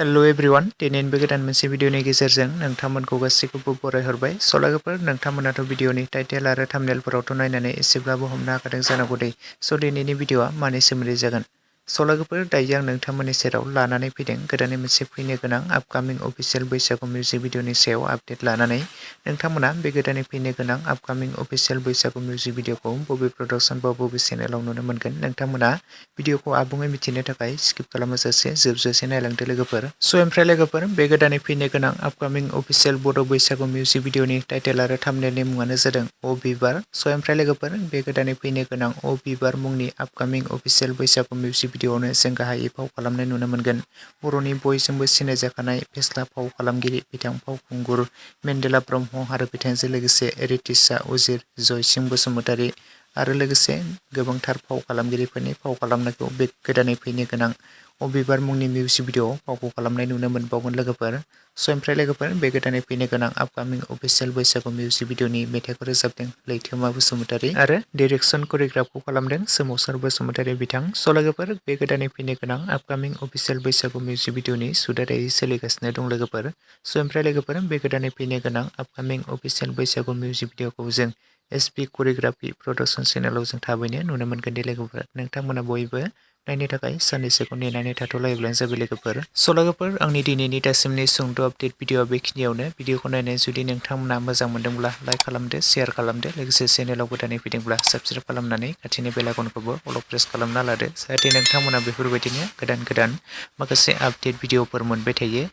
Hello everyone दिनैनि बे गोदान मोनसे भिडिअनि गेजेरजों नोंथांमोनखौ गासैखौबो बरायहरबाय। सलागोफोर नोंथांमोनाथ' भिडिअनि टाइटेल आरो थाम्बनेलफोरावथ' नायनानै एसेब्लाबो हमनो हाखादों जानांगौ दै। स' दिनैनि भिडिअआ मानि सोमोन्दै जागोन। सलागोफोर दायो आं नोंथांमोननि सेराव लानानै फैदों गोदानै मोनसे फैनो गोनां आपकामिं अफिसियेल बैसागु मिउजिक भिडिअनि सायाव आपडेट लानानै। नोंथांमोना बे गोदानै फैनो गोनां आपकामिं अफिसियेल बैसागु मिउजिक भिडिअखौ बबे प्रडाक्शन बा बबे चेनेलाव नुनो मोनगोन। नोंथांमोना भिडिअखौ आबुङै मिथिनो थाखाय स्किप खालामाजासे जोबजासे नायलांदो लोगोफोर। स' ओमफ्राय लोगोफोर बे गोदानै फैनो गोनां आपकामिं अफिसियेल बड' बैसागु मिउजिक भिडिअनि टाइटेल आरो थाम्बनेलनि मुङानो जादों अ बिबार। स' ओमफ्राय लोगोफोर बे गोदानै फैनो गोनां अ बिबार मुंनि आपकामिं अफिसियेल बैसागु मिउजिक भिडिअआवनो जों गाहायै फाव खालामनाय नुनो मोनगोन बर'नि बयजोंबो सिनायजाखानाय फेस्ला फाव खालामगिरि बिथां फावखुंगुर मेन्देला ब्रह्म आरो बिथांजों लोगोसे रितिसा उजिर जयसिं बसुमतारी आरो लोगोसे गोबांथार फाव खालामगिरिफोरनि फाव खालामनायखौ बे गोदानै फैनो गोनां अ बिबार मुंनि मिउजिक भिडिअआव फावखौ खालामनाय नुनो मोनबावगोन लोगोफोर। स' ओमफ्राय लोगोफोर बे गोदानै फैनो गोनां आपकामिं अफिसियेल बैसागु मिउजिक भिडिअनि मेथाइखौ रोजाबदों लैथोमा बसुमतारी आरो डिरेक्सन करिय'ग्राफखौ खालामदों सोमावसार बसुमतारी बिथां। स' लोगोफोर बे गोदानै फैनो गोनां आपकामिं अफिसियेल बैसागु मिउजिक भिडिअनि सुटआ दायो सोलिगासिनो दं लोगोफोर। स' ओमफ्राय लोगोफोर बे गोदानै फैनो गोनां आपकामिं अफिसियेल बैसागु मिउजिक भिडिअखौ जों एसपि करिय'ग्राफि प्रडाक्शन चेनेलाव जों थाबैनो नुनो मोनगोन दे लोगोफोर। नोंथांमोना बयबो नायनो थाखाय साननैसोखौ नेनानै थाथ'लायोब्लानो जाबाय लोगोफोर। स' लोगोफोर आंनि दिनैनि दासिमनि सुंद' आपडेट भिडिअआ बेखिनियावनो। भिडिअखौ नायनानै जुदि नोंथांमोना मोजां मोनदोंब्ला लाइक खालामदो, शेयार खालामदो, लोगोसे चेनेलाव गोदानै फैदोंब्ला साबस्क्राइब खालामनानै खाथिनि बेल आइकनखौबो अल प्रेस खालामना लादो जाहाथे नोंथांमोना बेफोरबायदिनो गोदान माखासे आपडेट भिडिअफोर मोनबाय थायो।